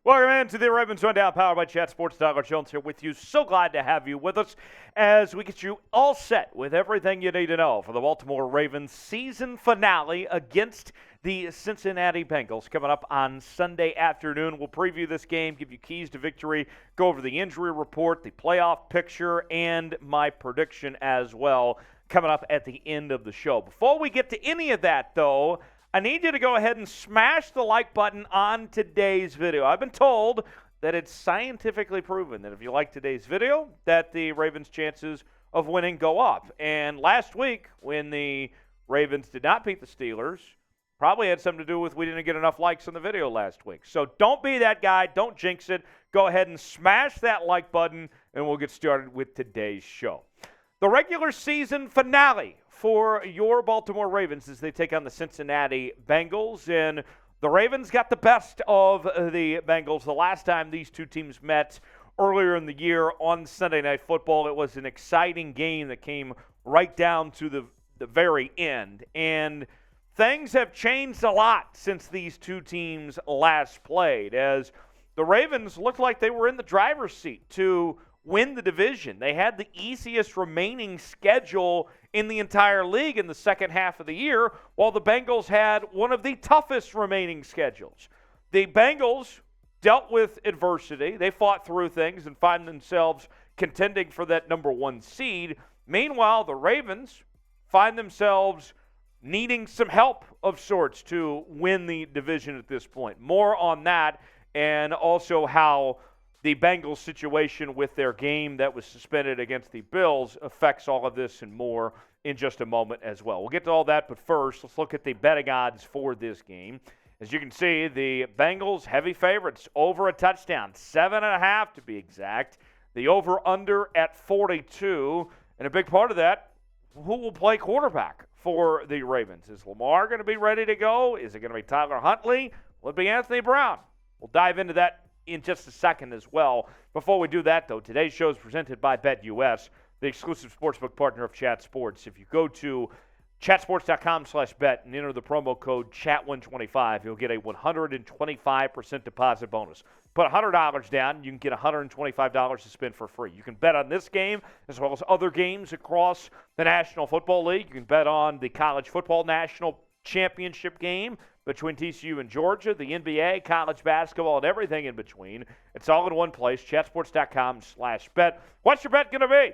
Welcome into the Ravens Rundown, powered by Chat Sports. Tyler Jones here with you. So glad to have you with us as we get you all set with everything you need to know for the Baltimore Ravens season finale against the Cincinnati Bengals coming up on Sunday afternoon. We'll preview this game, give you keys to victory, go over the injury report, the playoff picture, and my prediction as well coming up at the end of the show. Before we get to any of that, though, I need you to go ahead and smash the like button on today's video. I've been told that it's scientifically proven that if you like today's video, that the Ravens' chances of winning go up. And last week, when the Ravens did not beat the Steelers, probably had something to do with we didn't get enough likes on the video last week. So don't be that guy. Don't jinx it. Go ahead and smash that like button, and we'll get started with today's show. The regular season finale for your Baltimore Ravens as they take on the Cincinnati Bengals. And the Ravens got the best of the Bengals the last time these two teams met earlier in the year on Sunday Night Football. It was an exciting game that came right down to the very end. And things have changed a lot since these two teams last played, as the Ravens looked like they were in the driver's seat to win the division. They had the easiest remaining schedule in the entire league in the second half of the year, while the Bengals had one of the toughest remaining schedules. The Bengals dealt with adversity. They fought through things and find themselves contending for that number one seed. Meanwhile, the Ravens find themselves needing some help of sorts to win the division at this point. More on that, and also how the Bengals situation with their game that was suspended against the Bills affects all of this and more in just a moment as well. We'll get to all that, but first, let's look at the betting odds for this game. As you can see, the Bengals heavy favorites over a touchdown, 7.5 to be exact. The over-under at 42, and a big part of that, who will play quarterback for the Ravens? Is Lamar going to be ready to go? Is it going to be Tyler Huntley? Will it be Anthony Brown? We'll dive into that in just a second as well. Before we do that, though, today's show is presented by BetUS, the exclusive sportsbook partner of Chat Sports. If you go to chatsports.com/bet and enter the promo code CHAT125, you'll get a 125% deposit bonus. Put $100 down, you can get $125 to spend for free. You can bet on this game as well as other games across the National Football League. You can bet on the College Football National Championship game between TCU and Georgia, the NBA, college basketball, and everything in between. It's all in one place, chatsports.com/bet. What's your bet going to be?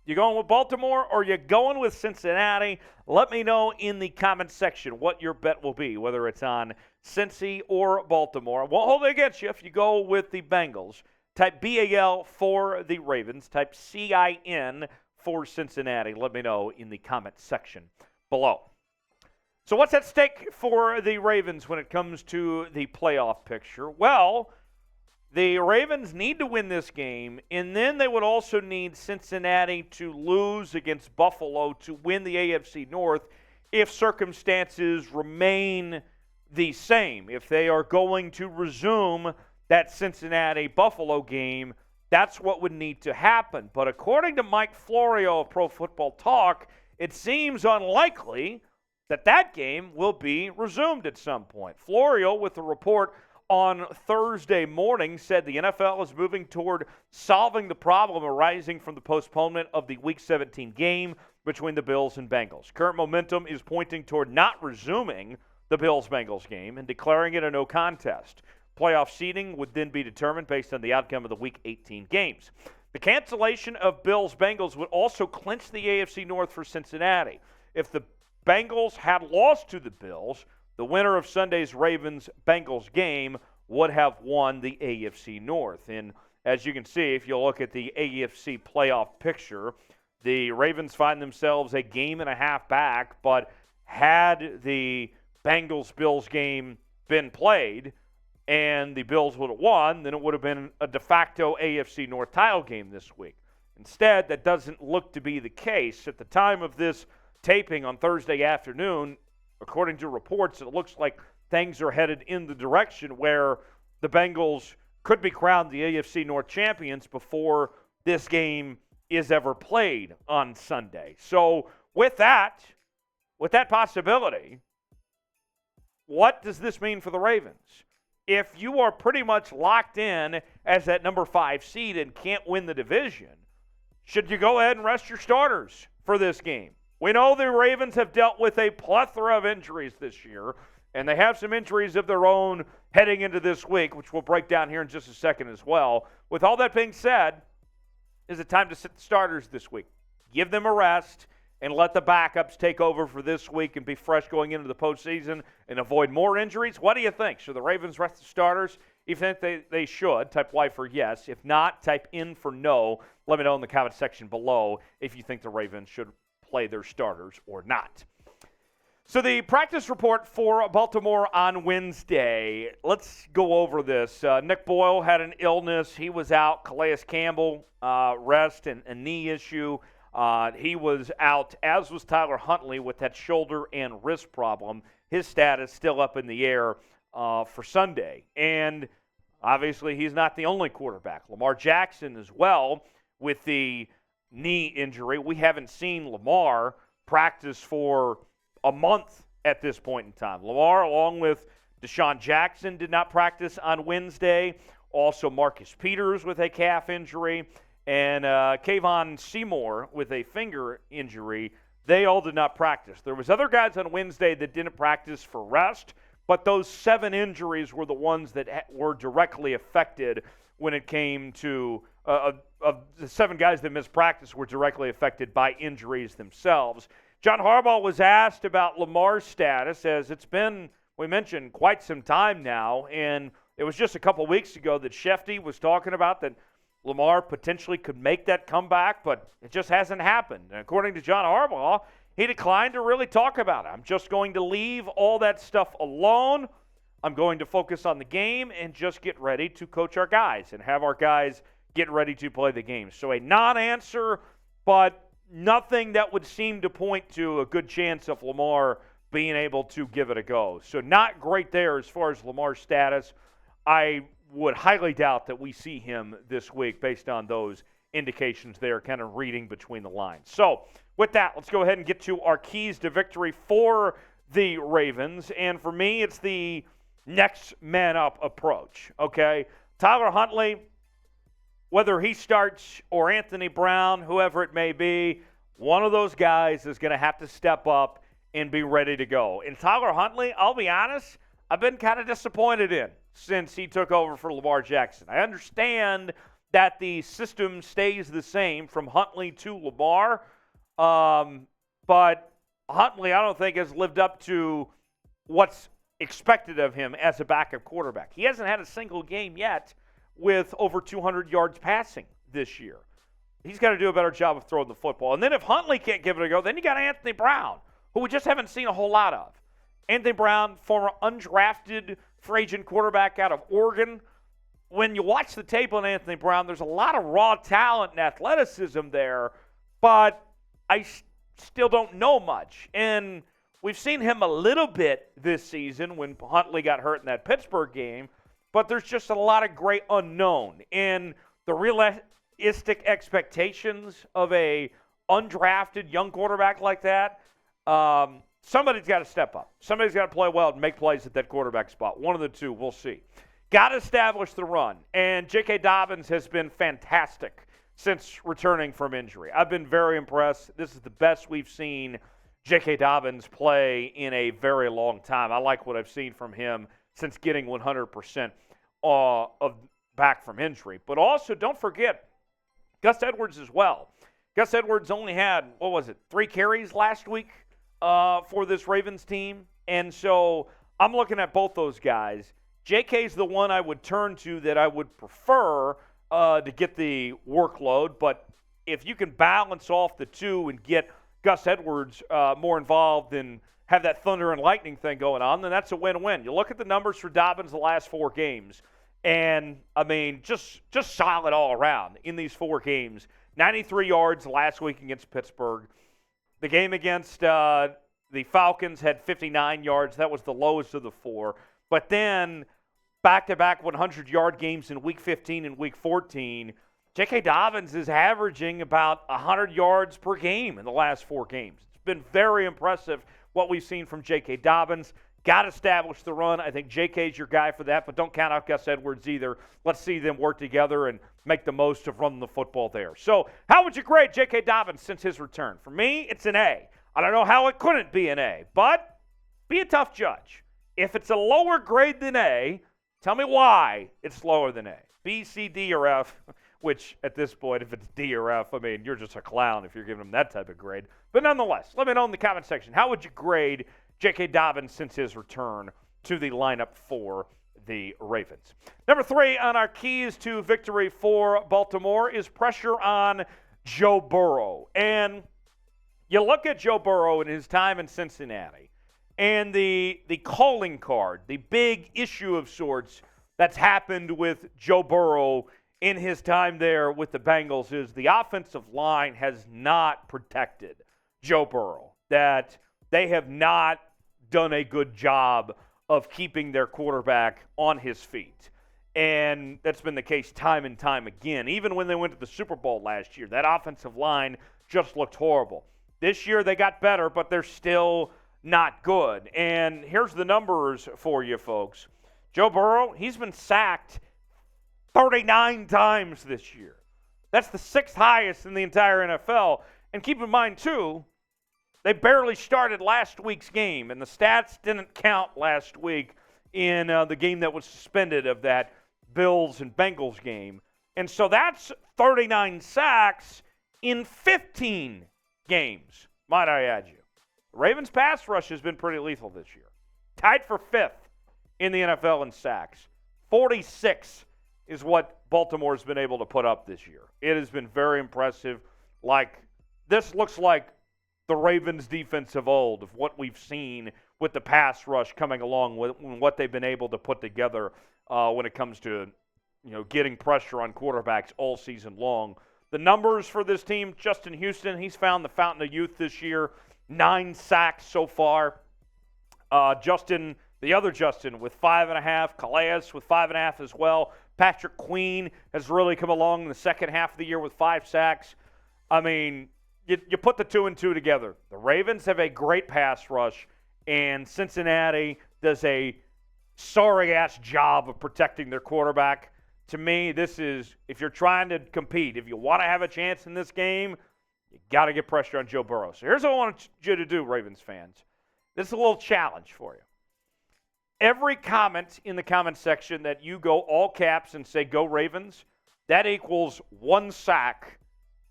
You going with Baltimore or you going with Cincinnati? Let me know in the comments section what your bet will be, whether it's on Cincy or Baltimore. I won't hold it against you if you go with the Bengals. Type BAL for the Ravens. Type CIN for Cincinnati. Let me know in the comments section below. So what's at stake for the Ravens when it comes to the playoff picture? Well, the Ravens need to win this game, and then they would also need Cincinnati to lose against Buffalo to win the AFC North if circumstances remain the same. If they are going to resume that Cincinnati-Buffalo game, that's what would need to happen. But according to Mike Florio of Pro Football Talk, it seems unlikely that game will be resumed at some point. Florio, with a report on Thursday morning, said the NFL is moving toward solving the problem arising from the postponement of the Week 17 game between the Bills and Bengals. Current momentum is pointing toward not resuming the Bills-Bengals game and declaring it a no contest. Playoff seeding would then be determined based on the outcome of the Week 18 games. The cancellation of Bills-Bengals would also clinch the AFC North for Cincinnati. If the Bengals had lost to the Bills, the winner of Sunday's Ravens-Bengals game would have won the AFC North. And as you can see, if you look at the AFC playoff picture, the Ravens find themselves a game and a half back, but had the Bengals-Bills game been played and the Bills would have won, then it would have been a de facto AFC North title game this week. Instead, that doesn't look to be the case. At the time of this taping on Thursday afternoon, according to reports, it looks like things are headed in the direction where the Bengals could be crowned the AFC North champions before this game is ever played on Sunday. So with that possibility, what does this mean for the Ravens? if you are pretty much locked in as that number 5 seed and can't win the division, should you go ahead and rest your starters for this game? We know the Ravens have dealt with a plethora of injuries this year, and they have some injuries of their own heading into this week, which we'll break down here in just a second as well. With all that being said, is it time to sit the starters this week? Give them a rest and let the backups take over for this week and be fresh going into the postseason and avoid more injuries? What do you think? Should the Ravens rest the starters? If you think they should, type Y for yes. If not, type in for no. Let me know in the comment section below if you think the Ravens should play their starters or not. So the practice report for Baltimore on Wednesday, let's go over this. Nick Boyle had an illness. He was out. Calais Campbell, rest and a knee issue. He was out, as was Tyler Huntley with that shoulder and wrist problem. His status still up in the air for Sunday. And obviously he's not the only quarterback. Lamar Jackson as well with the knee injury. We haven't seen Lamar practice for a month at this point in time. Lamar, along with DeSean Jackson, did not practice on Wednesday. Also Marcus Peters with a calf injury. And Kayvon Seymour with a finger injury. They all did not practice. There was other guys on Wednesday that didn't practice for rest, but those 7 injuries were the ones that were directly affected when it came to of the 7 guys that missed practice were directly affected by injuries themselves. John Habaugh was asked about Lamar's status, as it's been, we mentioned, quite some time now, and it was just a couple weeks ago that Shefty was talking about that Lamar potentially could make that comeback, but it just hasn't happened. And according to John Harbaugh, he declined to really talk about it. I'm just going to leave all that stuff alone. I'm going to focus on the game and just get ready to coach our guys and have our guys get ready to play the game. So a non-answer, but nothing that would seem to point to a good chance of Lamar being able to give it a go. So not great there as far as Lamar's status. I would highly doubt that we see him this week based on those indications there, kind of reading between the lines. So with that, let's go ahead and get to our keys to victory for the Ravens. And for me, it's the next man up approach, okay? Tyler Huntley, whether he starts or Anthony Brown, whoever it may be, one of those guys is going to have to step up and be ready to go. And Tyler Huntley, I'll be honest, I've been kind of disappointed in since he took over for Lamar Jackson. I understand that the system stays the same from Huntley to Lamar, but Huntley, I don't think, has lived up to what's expected of him as a backup quarterback. He hasn't had a single game yet with over 200 yards passing this year. He's got to do a better job of throwing the football. And then if Huntley can't give it a go, then you got Anthony Brown, who we just haven't seen a whole lot of. Anthony Brown, former undrafted free agent quarterback out of Oregon. When you watch the tape on Anthony Brown, there's a lot of raw talent and athleticism there, but I still don't know much. And we've seen him a little bit this season when Huntley got hurt in that Pittsburgh game, but there's just a lot of great unknown. And the realistic expectations of a undrafted young quarterback like that, somebody's got to step up. Somebody's got to play well and make plays at that quarterback spot. One of the two, we'll see. Got to establish the run. And J.K. Dobbins has been fantastic since returning from injury. I've been very impressed. This is the best we've seen J.K. Dobbins play in a very long time. I like what I've seen from him since getting 100% of back from injury. But also, don't forget, Gus Edwards as well. Gus Edwards only had, 3 carries last week for this Ravens team. And so I'm looking at both those guys. JK's the one I would turn to that I would prefer to get the workload. But if you can balance off the two and get Gus Edwards more involved and have that thunder and lightning thing going on, then that's a win-win. You look at the numbers for Dobbins the last 4 games, and, I mean, just solid all around in these 4 games. 93 yards last week against Pittsburgh. The game against the Falcons had 59 yards. That was the lowest of the 4. But then back-to-back 100-yard games in Week 15 and Week 14. J.K. Dobbins is averaging about 100 yards per game in the last 4 games. It's been very impressive what we've seen from J.K. Dobbins. Got to establish the run. I think JK's your guy for that, but don't count out Gus Edwards either. Let's see them work together and make the most of running the football there. So how would you grade J.K. Dobbins since his return? For me, it's an A. I don't know how it couldn't be an A, but be a tough judge. If it's a lower grade than A, tell me why it's lower than A. B, C, D, or F, which at this point, if it's D or F, I mean, you're just a clown if you're giving them that type of grade. But nonetheless, let me know in the comment section, how would you grade J.K. Dobbins since his return to the lineup for the Ravens? Number 3 on our keys to victory for Baltimore is pressure on Joe Burrow. And you look at Joe Burrow in his time in Cincinnati, and the calling card, the big issue of sorts that's happened with Joe Burrow in his time there with the Bengals is the offensive line has not protected Joe Burrow, that they have not done a good job of keeping their quarterback on his feet. And that's been the case time and time again. Even when they went to the Super Bowl last year, that offensive line just looked horrible. This year they got better, but they're still not good. And here's the numbers for you folks. Joe Burrow, he's been sacked 39 times this year. That's the 6th highest in the entire NFL. And keep in mind, too, they barely started last week's game, and the stats didn't count last week in the game that was suspended of that Bills and Bengals game. And so that's 39 sacks in 15 games, might I add you. The Ravens' pass rush has been pretty lethal this year. Tied for 5th in the NFL in sacks. 46 is what Baltimore's been able to put up this year. It has been very impressive. This looks like the Ravens' defense of old, of what we've seen with the pass rush coming along with what they've been able to put together when it comes to getting pressure on quarterbacks all season long. The numbers for this team, Justin Houston, he's found the fountain of youth this year. 9 sacks so far. Justin, the other Justin, with 5.5. Calais with 5.5 as well. Patrick Queen has really come along in the second half of the year with 5 sacks. I mean, you put the 2 and 2 together. The Ravens have a great pass rush, and Cincinnati does a sorry-ass job of protecting their quarterback. To me, this is, if you're trying to compete, if you want to have a chance in this game, you got to get pressure on Joe Burrow. So here's what I want you to do, Ravens fans. This is a little challenge for you. Every comment in the comment section that you go all caps and say, "Go Ravens," that equals 1 sack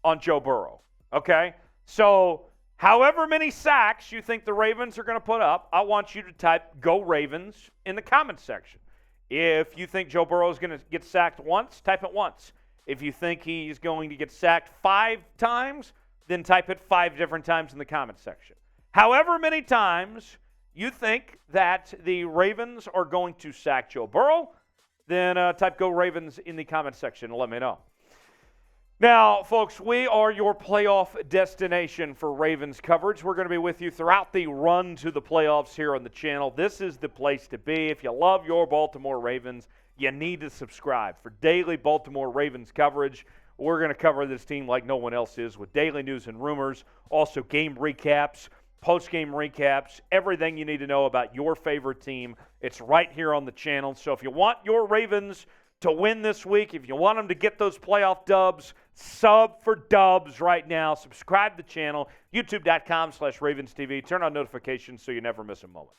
on Joe Burrow. Okay? So however many sacks you think the Ravens are going to put up, I want you to type "Go Ravens" in the comment section. If you think Joe Burrow is going to get sacked once, type it once. If you think he's going to get sacked 5 times, then type it 5 different times in the comment section. However many times you think that the Ravens are going to sack Joe Burrow, then type "Go Ravens" in the comment section and let me know. Now, folks, we are your playoff destination for Ravens coverage. We're going to be with you throughout the run to the playoffs here on the channel. This is the place to be. If you love your Baltimore Ravens, you need to subscribe for daily Baltimore Ravens coverage. We're going to cover this team like no one else is with daily news and rumors, also game recaps, post-game recaps, everything you need to know about your favorite team. It's right here on the channel. So if you want your Ravens to win this week, if you want them to get those playoff dubs, sub for dubs right now. Subscribe to the channel, youtube.com/RavensTV. Turn on notifications so you never miss a moment.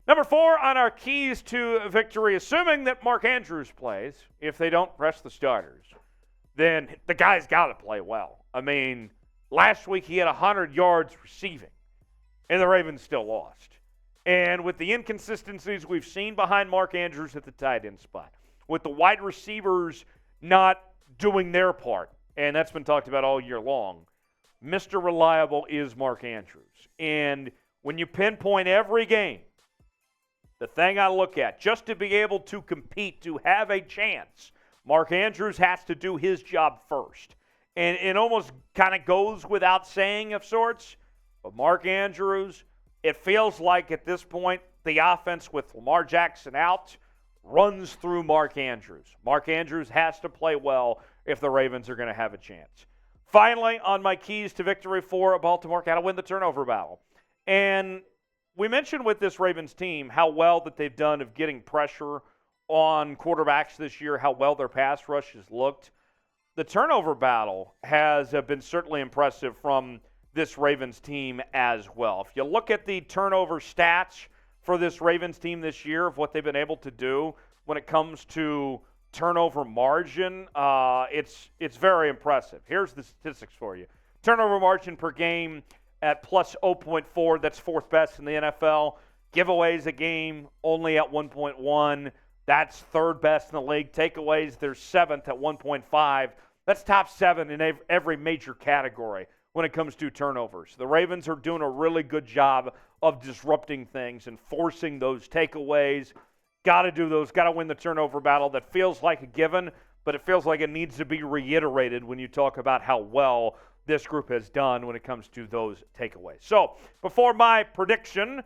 Number 4 on our keys to victory, assuming that Mark Andrews plays, if they don't rest the starters, then the guy's got to play well. I mean, last week he had 100 yards receiving, and the Ravens still lost. And with the inconsistencies we've seen behind Mark Andrews at the tight end spot, with the wide receivers not doing their part, and that's been talked about all year long, Mr. Reliable is Mark Andrews. And when you pinpoint every game, the thing I look at, just to be able to compete, to have a chance, Mark Andrews has to do his job first. And it almost kind of goes without saying of sorts, but Mark Andrews, it feels like at this point the offense with Lamar Jackson out runs through Mark Andrews. Mark Andrews has to play well if the Ravens are going to have a chance. Finally, on my keys to victory for Baltimore, got to win the turnover battle. And we mentioned with this Ravens team how well that they've done of getting pressure on quarterbacks this year, how well their pass rush has looked. The turnover battle has been certainly impressive from this Ravens team as well. If you look at the turnover stats for this Ravens team this year of what they've been able to do when it comes to turnover margin, it's very impressive. Here's the statistics for you. Turnover margin per game at plus 0.4, that's fourth best in the NFL. Giveaways a game only at 1.1. That's third best in the league. Takeaways, they're seventh at 1.5. That's top 7 in every major category when it comes to turnovers. The Ravens are doing a really good job of disrupting things and forcing those takeaways. Got to do those. Got to win the turnover battle. That feels like a given, but it feels like it needs to be reiterated when you talk about how well this group has done when it comes to those takeaways. So, before my prediction,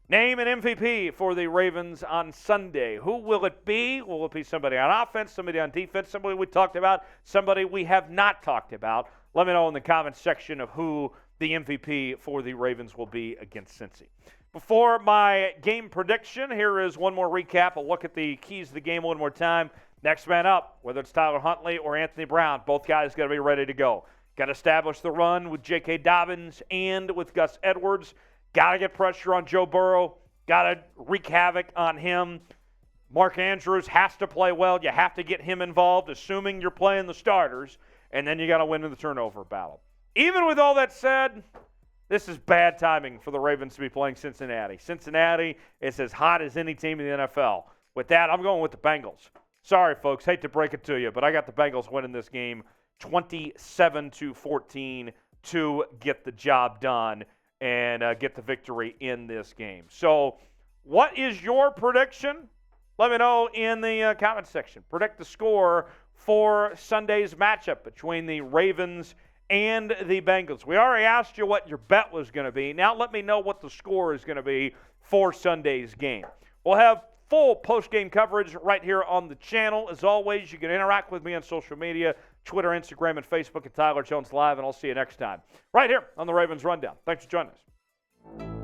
name an MVP for the Ravens on Sunday. Who will it be? Will it be somebody on offense, somebody on defense, somebody we talked about, somebody we have not talked about? Let me know in the comments section of who the MVP for the Ravens will be against Cincy. Before my game prediction, here is one more recap. A look at the keys to the game one more time. Next man up, whether it's Tyler Huntley or Anthony Brown, both guys got to be ready to go. Got to establish the run with J.K. Dobbins and with Gus Edwards. Got to get pressure on Joe Burrow. Got to wreak havoc on him. Mark Andrews has to play well. You have to get him involved, assuming you're playing the starters. And then you got to win in the turnover battle. Even with all that said, this is bad timing for the Ravens to be playing Cincinnati. Cincinnati is as hot as any team in the NFL. With that, I'm going with the Bengals. Sorry, folks. Hate to break it to you, but I got the Bengals winning this game 27-14 to get the job done and get the victory in this game. So what is your prediction? Let me know in the comment section. Predict the score for Sunday's matchup between the Ravens and the Bengals. We already asked you what your bet was going to be. Now let me know what the score is going to be for Sunday's game. We'll have full post-game coverage right here on the channel. As always, you can interact with me on social media, Twitter, Instagram, and Facebook at Tyler Jones Live, and I'll see you next time right here on the Ravens Rundown. Thanks for joining us.